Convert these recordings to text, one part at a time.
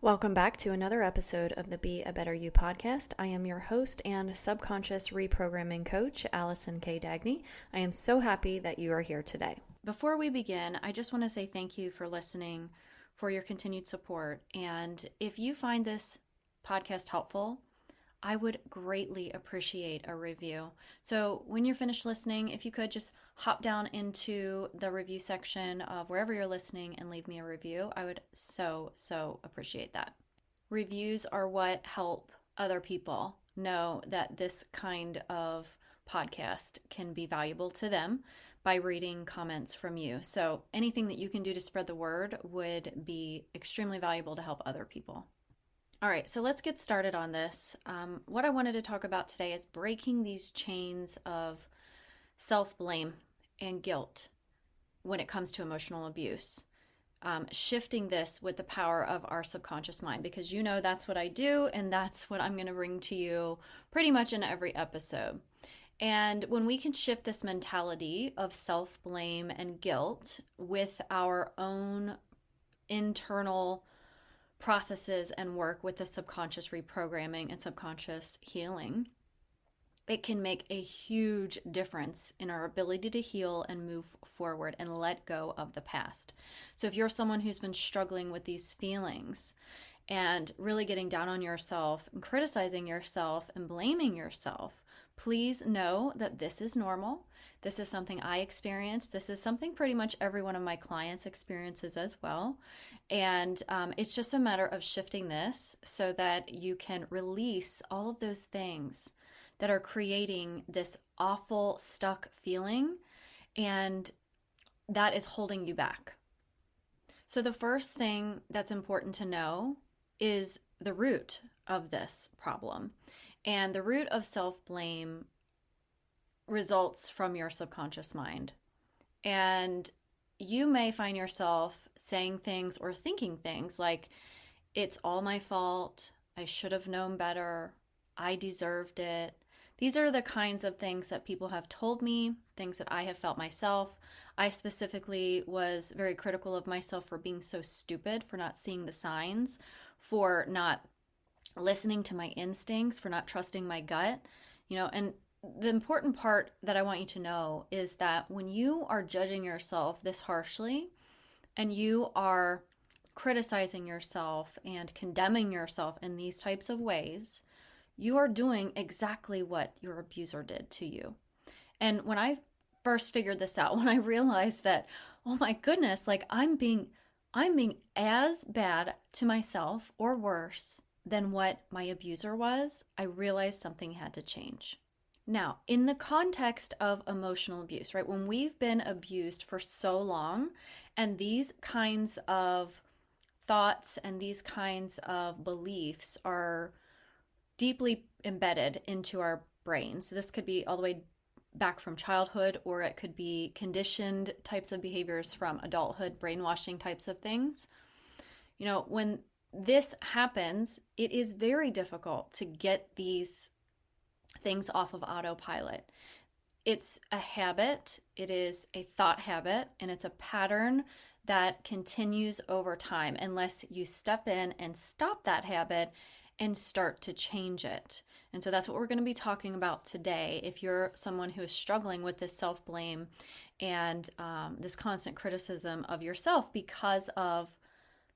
Welcome back to another episode of the Be a Better You podcast. I am your host and subconscious reprogramming coach, Allison K. Dagny. I am so happy that you are here today. Before we begin, I just want to say thank you for listening, for your continued support. And if you find this podcast helpful, I would greatly appreciate a review. So when you're finished listening, if you could just hop down into the review section of wherever you're listening and leave me a review, I would so appreciate that. Reviews are what help other people know that this kind of podcast can be valuable to them by reading comments from you. So anything that you can do to spread the word would be extremely valuable to help other people. All right, so let's get started on this. What I wanted to talk about today is breaking these chains of self-blame and guilt when it comes to emotional abuse. Shifting this with the power of our subconscious mind, because you know that's what I do, and that's what I'm going to bring to you pretty much in every episode. And when we can shift this mentality of self-blame and guilt with our own internal processes and work with the subconscious reprogramming and subconscious healing, it can make a huge difference in our ability to heal and move forward and let go of the past. So if you're someone who's been struggling with these feelings and really getting down on yourself and criticizing yourself and blaming yourself, please know that this is normal. This is something I experienced. This is something pretty much every one of my clients experiences as well. And it's just a matter of shifting this so that you can release all of those things that are creating this awful stuck feeling, and that is holding you back. So the first thing that's important to know is the root of this problem. And the root of self-blame results from your subconscious mind. And you may find yourself saying things or thinking things like, it's all my fault, I should have known better, I deserved it. These are the kinds of things that people have told me, things that I have felt myself. I specifically was very critical of myself for being so stupid, for not seeing the signs, for not listening to my instincts, for not trusting my gut, and the important part that I want you to know is that when you are judging yourself this harshly and you are criticizing yourself and condemning yourself in these types of ways, you are doing exactly what your abuser did to you. And when I first figured this out, when I realized that, oh my goodness, like I'm being as bad to myself or worse than what my abuser was, I realized something had to change. Now, in the context of emotional abuse, right, when we've been abused for so long and these kinds of thoughts and these kinds of beliefs are deeply embedded into our brains, this could be all the way back from childhood, or it could be conditioned types of behaviors from adulthood, brainwashing types of things. When this happens, it is very difficult to get these things off of autopilot. It's a habit, it is a thought habit, and it's a pattern that continues over time unless you step in and stop that habit and start to change it. And so that's what we're going to be talking about today. If you're someone who is struggling with this self-blame and this constant criticism of yourself because of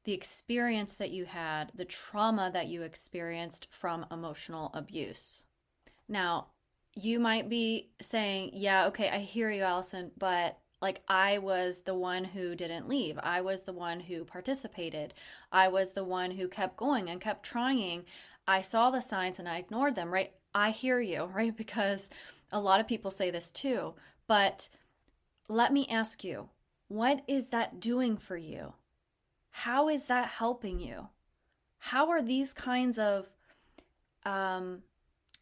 the experience that you had, the trauma that you experienced from emotional abuse. Now, you might be saying, yeah, okay, I hear you, Allison, but like I was the one who didn't leave. I was the one who participated. I was the one who kept going and kept trying. I saw the signs and I ignored them, right? I hear you, right? Because a lot of people say this too. But let me ask you, what is that doing for you? How is that helping you? How are these kinds of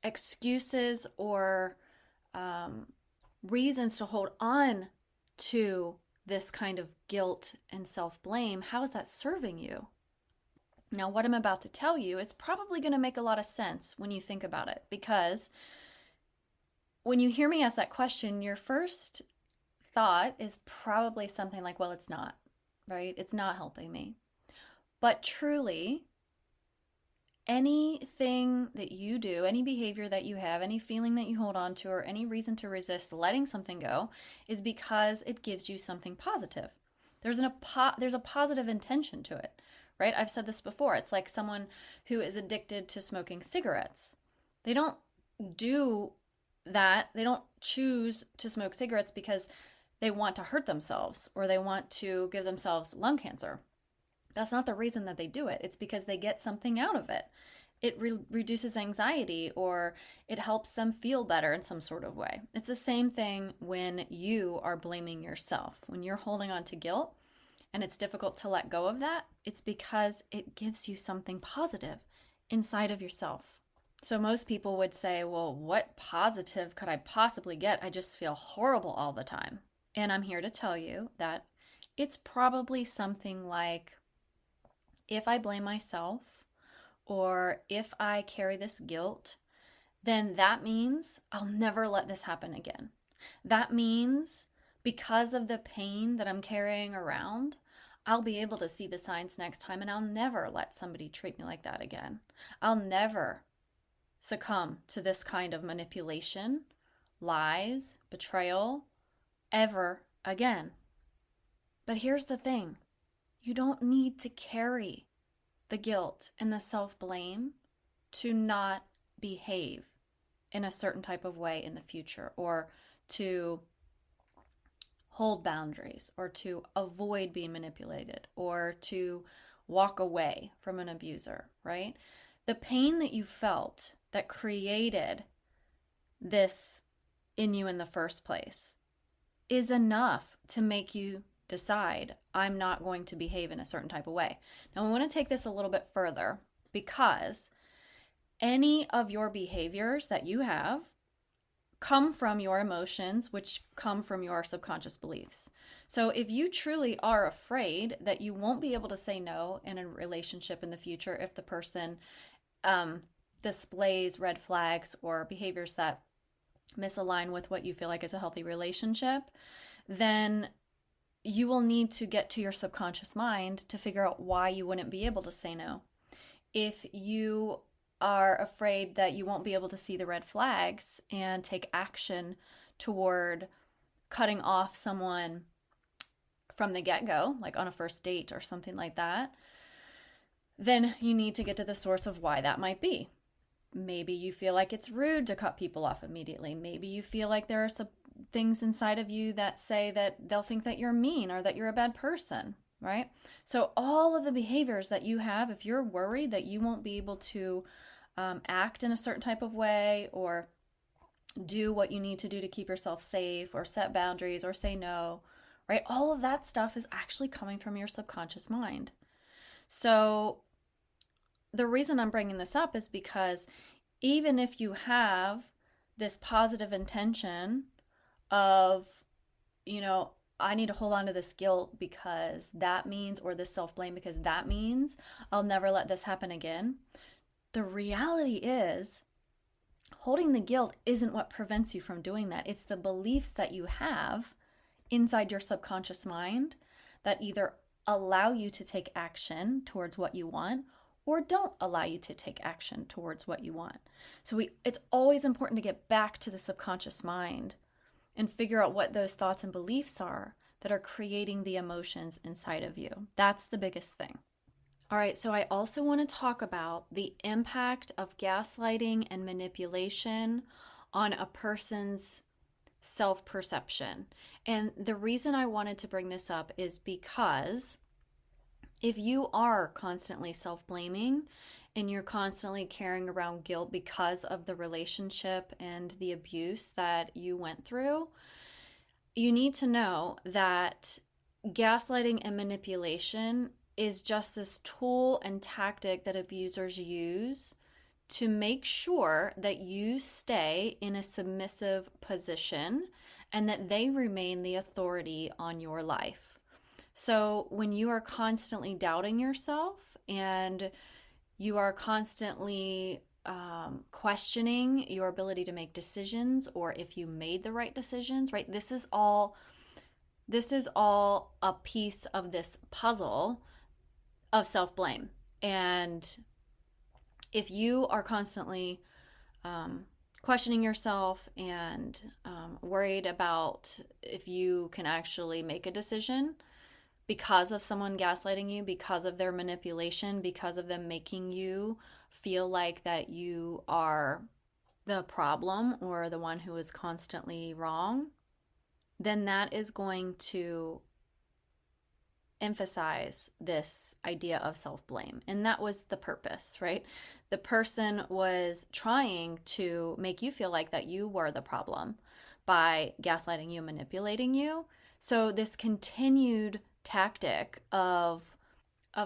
excuses or reasons to hold on to this kind of guilt and self-blame, how is that serving you? Now, what I'm about to tell you is probably going to make a lot of sense when you think about it, because when you hear me ask that question, your first thought is probably something like, well, it's not, right? It's not helping me. But truly, anything that you do, any behavior that you have, any feeling that you hold on to, or any reason to resist letting something go is because it gives you something positive. There's a positive intention to it, right? I've said this before. It's like someone who is addicted to smoking cigarettes. They don't do that. They don't choose to smoke cigarettes because they want to hurt themselves or they want to give themselves lung cancer. That's not the reason that they do it. It's because they get something out of it. It reduces anxiety or it helps them feel better in some sort of way. It's the same thing when you are blaming yourself. When you're holding on to guilt and it's difficult to let go of that, it's because it gives you something positive inside of yourself. So most people would say, well, what positive could I possibly get? I just feel horrible all the time. And I'm here to tell you that it's probably something like, if I blame myself or if I carry this guilt, then that means I'll never let this happen again. That means because of the pain that I'm carrying around, I'll be able to see the signs next time and I'll never let somebody treat me like that again. I'll never succumb to this kind of manipulation, lies, betrayal, ever again. But here's the thing. You don't need to carry the guilt and the self-blame to not behave in a certain type of way in the future, or to hold boundaries, or to avoid being manipulated, or to walk away from an abuser, right? The pain that you felt that created this in you in the first place is enough to make you decide, I'm not going to behave in a certain type of way. Now, I want to take this a little bit further because any of your behaviors that you have come from your emotions, which come from your subconscious beliefs. So if you truly are afraid that you won't be able to say no in a relationship in the future if the person displays red flags or behaviors that misalign with what you feel like is a healthy relationship, then you will need to get to your subconscious mind to figure out why you wouldn't be able to say no. If you are afraid that you won't be able to see the red flags and take action toward cutting off someone from the get-go, like on a first date or something like that, then you need to get to the source of why that might be. Maybe you feel like it's rude to cut people off immediately. Maybe you feel like there are some things inside of you that say that they'll think that you're mean or that you're a bad person, right? So all of the behaviors that you have, if you're worried that you won't be able to act in a certain type of way or do what you need to do to keep yourself safe or set boundaries or say no, right? All of that stuff is actually coming from your subconscious mind. So the reason I'm bringing this up is because even if you have this positive intention of, I need to hold on to this guilt because that means, or this self-blame because that means I'll never let this happen again. The reality is holding the guilt isn't what prevents you from doing that. It's the beliefs that you have inside your subconscious mind that either allow you to take action towards what you want or don't allow you to take action towards what you want. So it's always important to get back to the subconscious mind and figure out what those thoughts and beliefs are that are creating the emotions inside of you. That's the biggest thing. All right, so I also want to talk about the impact of gaslighting and manipulation on a person's self-perception. And the reason I wanted to bring this up is because if you are constantly self-blaming and you're constantly carrying around guilt because of the relationship and the abuse that you went through, you need to know that gaslighting and manipulation is just this tool and tactic that abusers use to make sure that you stay in a submissive position and that they remain the authority on your life. So when you are constantly doubting yourself and you are constantly questioning your ability to make decisions or if you made the right decisions, right? This is all a piece of this puzzle of self-blame. And if you are constantly questioning yourself and worried about if you can actually make a decision because of someone gaslighting you, because of their manipulation, because of them making you feel like that you are the problem or the one who is constantly wrong, then that is going to emphasize this idea of self-blame. And that was the purpose, right? The person was trying to make you feel like that you were the problem by gaslighting you, manipulating you. So this continued tactic of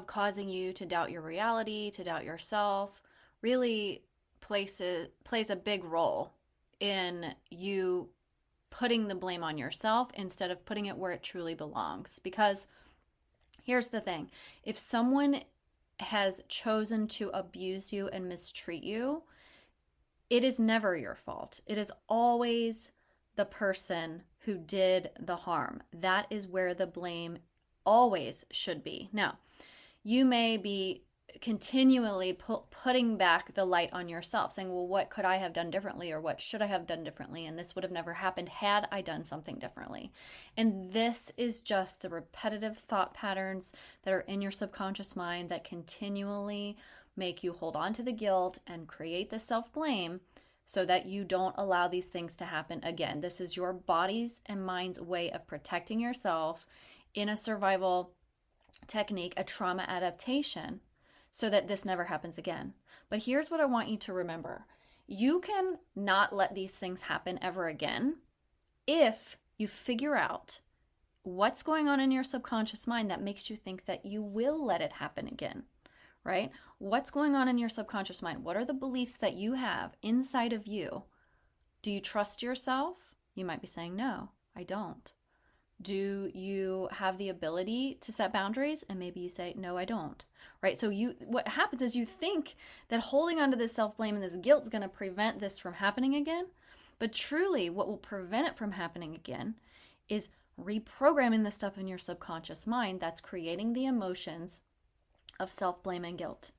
causing you to doubt your reality, to doubt yourself, really plays a big role in you putting the blame on yourself instead of putting it where it truly belongs. Because here's the thing, if someone has chosen to abuse you and mistreat you, it is never your fault. It is always the person who did the harm. That is where the blame always should be. Now, you may be continually putting back the light on yourself, saying, well, what could I have done differently, or what should I have done differently, and this would have never happened had I done something differently. And this is just the repetitive thought patterns that are in your subconscious mind that continually make you hold on to the guilt and create the self-blame so that you don't allow these things to happen again. This is your body's and mind's way of protecting yourself in a survival technique, a trauma adaptation, so that this never happens again. But here's what I want you to remember. You can not let these things happen ever again if you figure out what's going on in your subconscious mind that makes you think that you will let it happen again, right? What's going on in your subconscious mind? What are the beliefs that you have inside of you? Do you trust yourself? You might be saying, no, I don't. Do you have the ability to set boundaries? And maybe you say, no, I don't, right? So what happens is you think that holding on to this self-blame and this guilt is going to prevent this from happening again. But truly, what will prevent it from happening again is reprogramming the stuff in your subconscious mind that's creating the emotions of self-blame and guilt.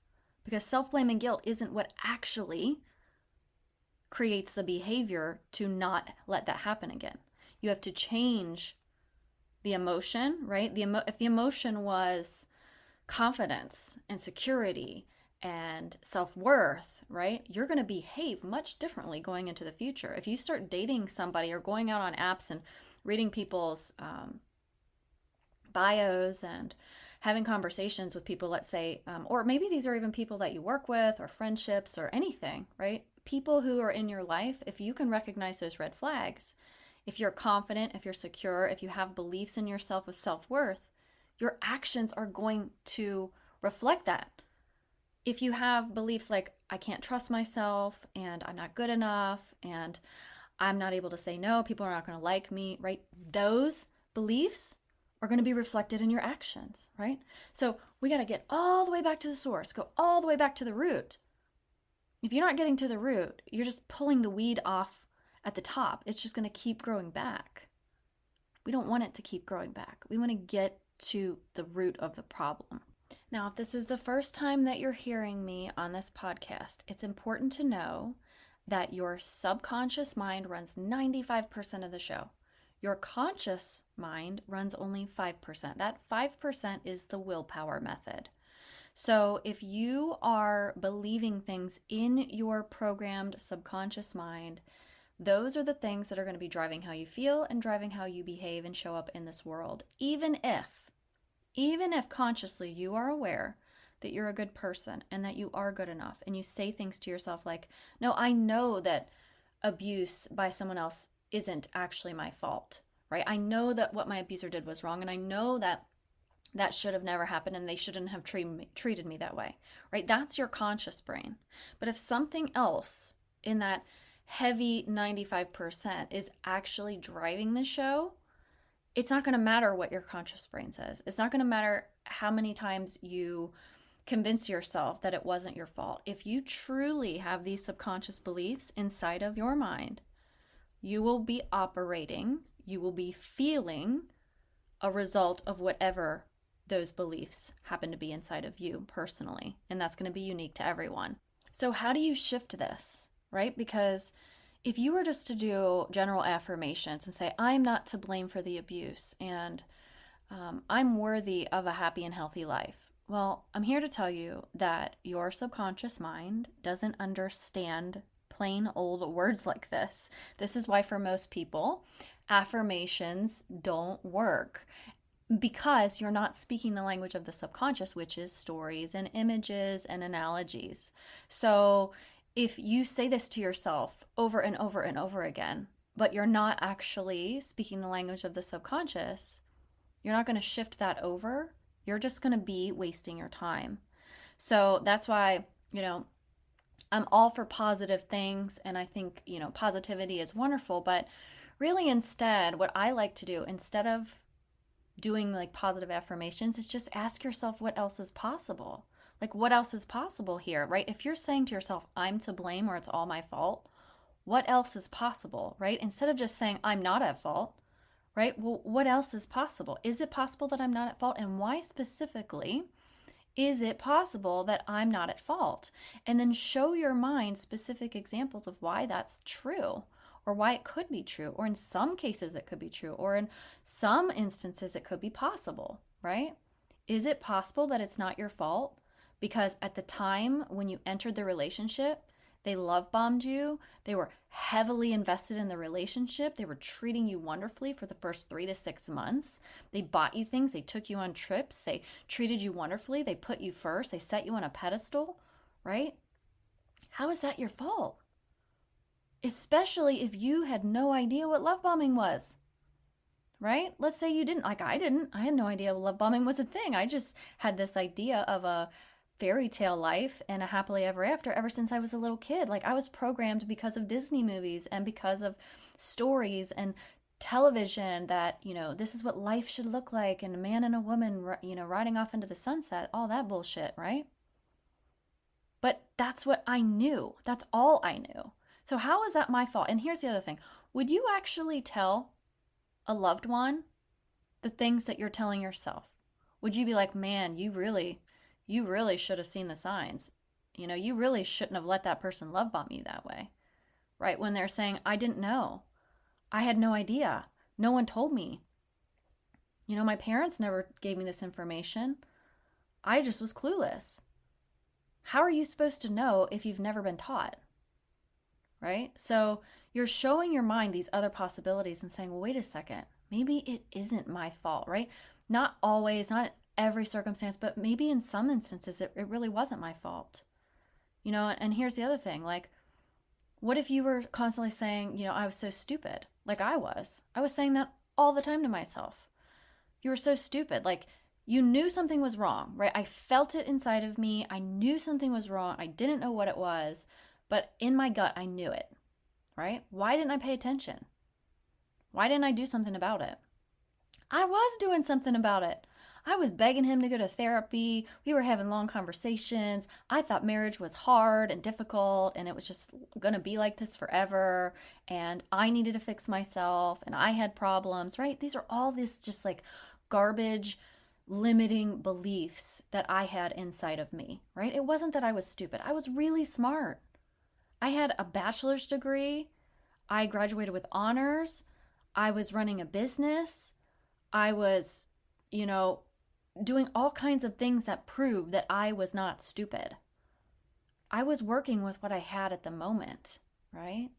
Because self-blame and guilt isn't what actually creates the behavior to not let that happen again. You have to change the emotion, right? If the emotion was confidence and security and self-worth, right? You're going to behave much differently going into the future. If you start dating somebody or going out on apps and reading people's bios and having conversations with people, let's say, or maybe these are even people that you work with or friendships or anything, right? People who are in your life, if you can recognize those red flags, if you're confident, if you're secure, if you have beliefs in yourself with self-worth, your actions are going to reflect that. If you have beliefs like, I can't trust myself, and I'm not good enough, and I'm not able to say no, people are not going to like me, right? Those beliefs are going to be reflected in your actions, right? So we got to get all the way back to the source, go all the way back to the root. If you're not getting to the root, you're just pulling the weed off at the top. It's just going to keep growing back. We don't want it to keep growing back. We want to get to the root of the problem. Now, if this is the first time that you're hearing me on this podcast, it's important to know that your subconscious mind runs 95% of the show. Your conscious mind runs only 5%. That 5% is the willpower method. So if you are believing things in your programmed subconscious mind, those are the things that are going to be driving how you feel and driving how you behave and show up in this world. Even if consciously you are aware that you're a good person and that you are good enough, and you say things to yourself like, no, I know that abuse by someone else isn't actually my fault, right? I know that what my abuser did was wrong, and I know that that should have never happened and they shouldn't have treated me that way, right? That's your conscious brain. But if something else in that heavy 95% is actually driving the show, it's not going to matter what your conscious brain says. It's not going to matter how many times you convince yourself that it wasn't your fault. If you truly have these subconscious beliefs inside of your mind, you will be operating, you will be feeling a result of whatever those beliefs happen to be inside of you personally. And that's going to be unique to everyone. So how do you shift this, right? Because if you were just to do general affirmations and say, I'm not to blame for the abuse and I'm worthy of a happy and healthy life. Well, I'm here to tell you that your subconscious mind doesn't understand plain old words like this. This is why, for most people, affirmations don't work because you're not speaking the language of the subconscious, which is stories and images and analogies. So, if you say this to yourself over and over and over again, but you're not actually speaking the language of the subconscious, you're not going to shift that over. You're just going to be wasting your time. So that's why, I'm all for positive things. And I think, positivity is wonderful. But really, instead, what I like to do, instead of doing like positive affirmations, is just ask yourself what else is possible. Like, what else is possible here, right? If you're saying to yourself, I'm to blame or it's all my fault, what else is possible, right? Instead of just saying, I'm not at fault, right? Well, what else is possible? Is it possible that I'm not at fault? And why specifically is it possible that I'm not at fault? And then show your mind specific examples of why that's true, or why it could be true, or in some cases it could be true, or in some instances it could be possible, right? Is it possible that it's not your fault? Because at the time when you entered the relationship, they love bombed you. They were heavily invested in the relationship. They were treating you wonderfully for the first 3 to 6 months. They bought you things. They took you on trips. They treated you wonderfully. They put you first. They set you on a pedestal, right? How is that your fault? Especially if you had no idea what love bombing was, right? Let's say you didn't. Like I didn't. I had no idea love bombing was a thing. I just had this idea of a fairy tale life and a happily ever after ever since I was a little kid. Like I was programmed because of Disney movies and because of stories and television that, this is what life should look like, and a man and a woman, riding off into the sunset, all that bullshit, right? But that's what I knew. That's all I knew. So how is that my fault? And here's the other thing. Would you actually tell a loved one the things that you're telling yourself? Would you be like, man, you really should have seen the signs. You really shouldn't have let that person love bomb you that way, right? When they're saying, I didn't know. I had no idea. No one told me. My parents never gave me this information. I just was clueless. How are you supposed to know if you've never been taught, right? So you're showing your mind these other possibilities and saying, well, wait a second. Maybe it isn't my fault, right? Not always, not every circumstance, but maybe in some instances it really wasn't my fault. And here's the other thing, like, what if you were constantly saying, I was so stupid, like I was saying that all the time to myself. You were so stupid, like you knew something was wrong, right? I felt it inside of me. I knew something was wrong. I didn't know what it was, but in my gut, I knew it, right? Why didn't I pay attention? Why didn't I do something about it? I was doing something about it. I was begging him to go to therapy. We were having long conversations. I thought marriage was hard and difficult and it was just going to be like this forever. And I needed to fix myself and I had problems, right? These are all this just like garbage, limiting beliefs that I had inside of me, right? It wasn't that I was stupid. I was really smart. I had a bachelor's degree. I graduated with honors. I was running a business. I was, doing all kinds of things that prove that I was not stupid. I was working with what I had at the moment, right?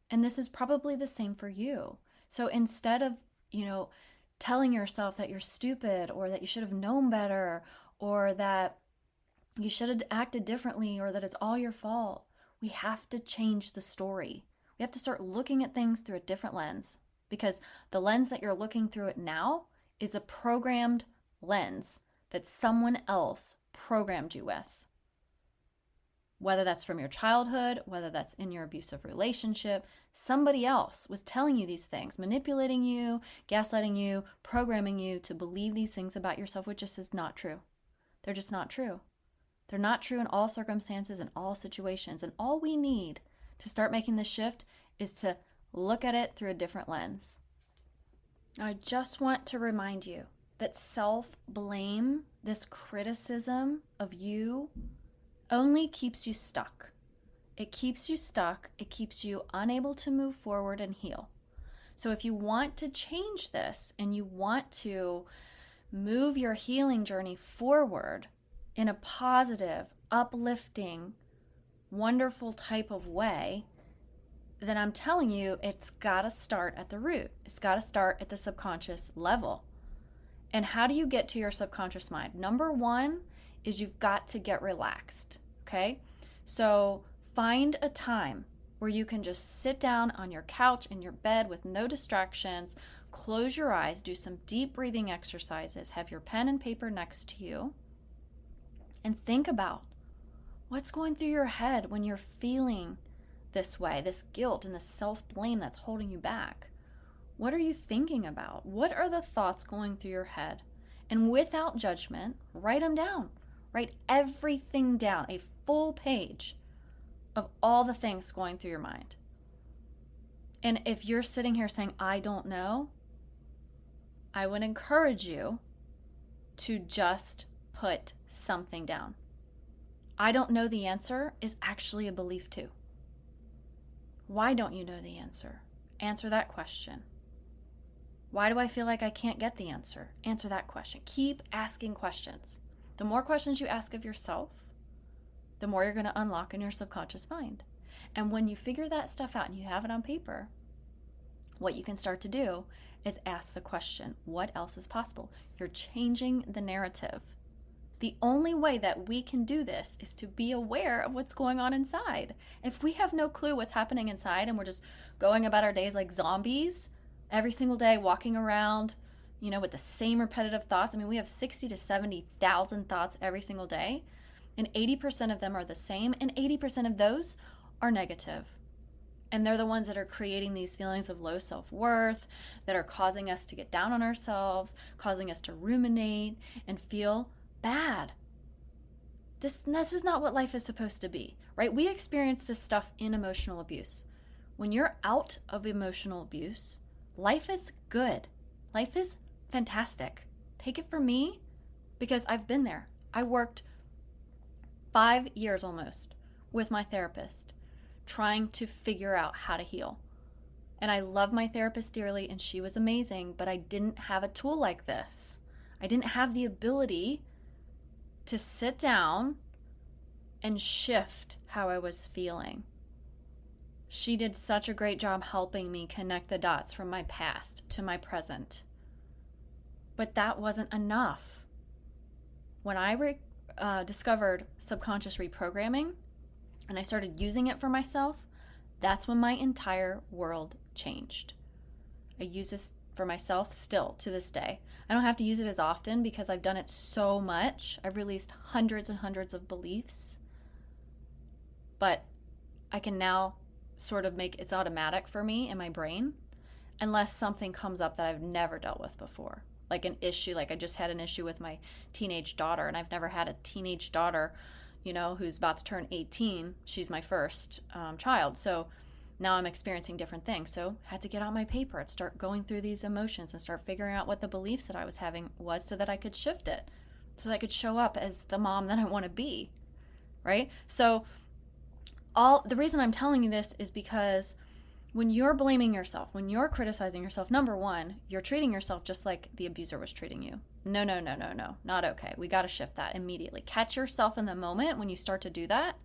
And this is probably the same for you. So instead of, telling yourself that you're stupid or that you should have known better or that you should have acted differently or that it's all your fault, we have to change the story. We have to start looking at things through a different lens, because the lens that you're looking through it now is a programmed lens that someone else programmed you with. Whether that's from your childhood, whether that's in your abusive relationship, somebody else was telling you these things, manipulating you, gaslighting you, programming you to believe these things about yourself, which just is not true. They're just not true. They're not true in all circumstances and all situations. And all we need to start making this shift is to look at it through a different lens. I just want to remind you that self-blame, this criticism of you, only keeps you stuck. It keeps you stuck. It keeps you unable to move forward and heal. So if you want to change this and you want to move your healing journey forward in a positive, uplifting, wonderful type of way, then I'm telling you, it's got to start at the root. It's got to start at the subconscious level. And how do you get to your subconscious mind? Number one is you've got to get relaxed, okay? So find a time where you can just sit down on your couch in your bed with no distractions, close your eyes, do some deep breathing exercises, have your pen and paper next to you, and think about what's going through your head when you're feeling this way, this guilt and this self-blame that's holding you back. What are you thinking about? What are the thoughts going through your head? And without judgment, write them down. Write everything down, a full page of all the things going through your mind. And if you're sitting here saying, I don't know, I would encourage you to just put something down. I don't know the answer is actually a belief too. Why don't you know the answer? Answer that question. Why do I feel like I can't get the answer? Answer that question. Keep asking questions. The more questions you ask of yourself, the more you're going to unlock in your subconscious mind. And when you figure that stuff out and you have it on paper, what you can start to do is ask the question, what else is possible? You're changing the narrative. The only way that we can do this is to be aware of what's going on inside. If we have no clue what's happening inside and we're just going about our days like zombies, every single day walking around, with the same repetitive thoughts. I mean, we have 60 to 70,000 thoughts every single day, and 80% of them are the same, and 80% of those are negative. And they're the ones that are creating these feelings of low self-worth, that are causing us to get down on ourselves, causing us to ruminate and feel bad. This is not what life is supposed to be, right? We experience this stuff in emotional abuse. When you're out of emotional abuse, life is good. Life is fantastic. Take it from me, because I've been there. I worked 5 years almost with my therapist, trying to figure out how to heal. And I love my therapist dearly, and she was amazing, but I didn't have a tool like this. I didn't have the ability to sit down and shift how I was feeling. She did such a great job helping me connect the dots from my past to my present. But that wasn't enough. When I discovered subconscious reprogramming and I started using it for myself, that's when my entire world changed. I use this for myself still to this day. I don't have to use it as often because I've done it so much. I've released hundreds and hundreds of beliefs. But I can now sort of it's automatic for me in my brain unless something comes up that I've never dealt with before. Like an issue, like I just had an issue with my teenage daughter, and I've never had a teenage daughter, who's about to turn 18. She's my first child. So now I'm experiencing different things. So I had to get out my paper and start going through these emotions and start figuring out what the beliefs that I was having was so that I could shift it, so that I could show up as the mom that I want to be, right? So the reason I'm telling you this is because when you're blaming yourself, when you're criticizing yourself, number one, you're treating yourself just like the abuser was treating you. No, not okay. We got to shift that immediately. Catch yourself in the moment when you start to do that,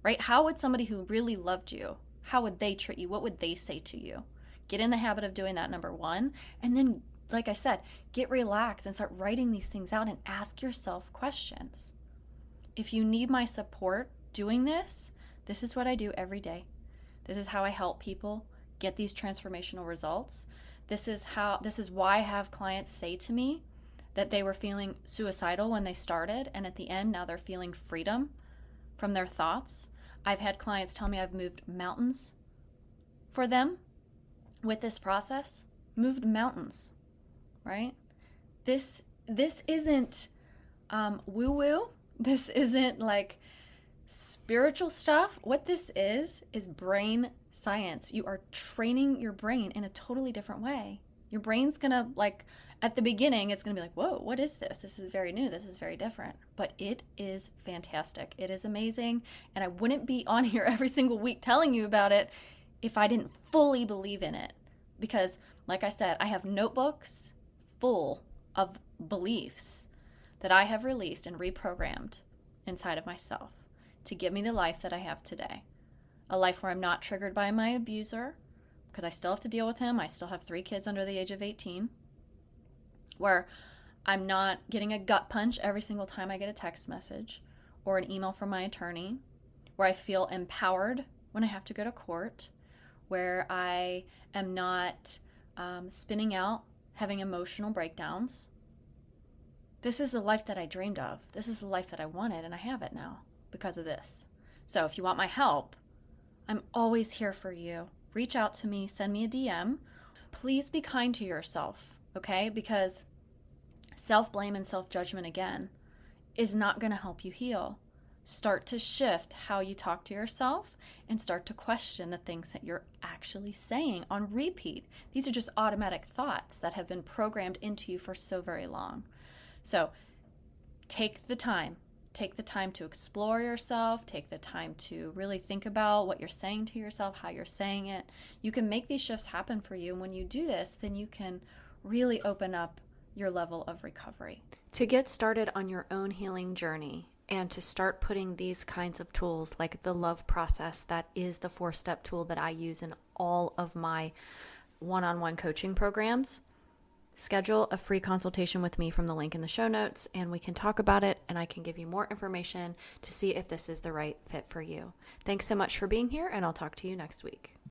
right? How would somebody who really loved you, how would they treat you? What would they say to you? Get in the habit of doing that, number one. And then, like I said, get relaxed and start writing these things out and ask yourself questions. If you need my support doing this, this is what I do every day. This is how I help people get these transformational results. This is why I have clients say to me that they were feeling suicidal when they started, and at the end, now they're feeling freedom from their thoughts. I've had clients tell me I've moved mountains for them with this process. Moved mountains, right? This isn't woo-woo. This isn't like spiritual stuff. What this is brain science. You are training your brain in a totally different way. Your brain's gonna At the beginning, it's going to be like, whoa, what is this? This is very new. This is very different. But it is fantastic. It is amazing. And I wouldn't be on here every single week telling you about it if I didn't fully believe in it. Because, like I said, I have notebooks full of beliefs that I have released and reprogrammed inside of myself to give me the life that I have today. A life where I'm not triggered by my abuser, because I still have to deal with him. I still have 3 kids under the age of 18. Where I'm not getting a gut punch every single time I get a text message or an email from my attorney, where I feel empowered when I have to go to court, where I am not spinning out, having emotional breakdowns. This is the life that I dreamed of. This is the life that I wanted, and I have it now because of this. So if you want my help, I'm always here for you. Reach out to me, send me a DM. Please be kind to yourself. Okay? Because self-blame and self-judgment, again, is not going to help you heal. Start to shift how you talk to yourself and start to question the things that you're actually saying on repeat. These are just automatic thoughts that have been programmed into you for so very long. So take the time. Take the time to explore yourself. Take the time to really think about what you're saying to yourself, how you're saying it. You can make these shifts happen for you. And when you do this, then you can really open up your level of recovery. To get started on your own healing journey and to start putting these kinds of tools like the love process, that is the 4-step tool that I use in all of my one-on-one coaching programs, schedule a free consultation with me from the link in the show notes, and we can talk about it, and I can give you more information to see if this is the right fit for you. Thanks so much for being here, and I'll talk to you next week.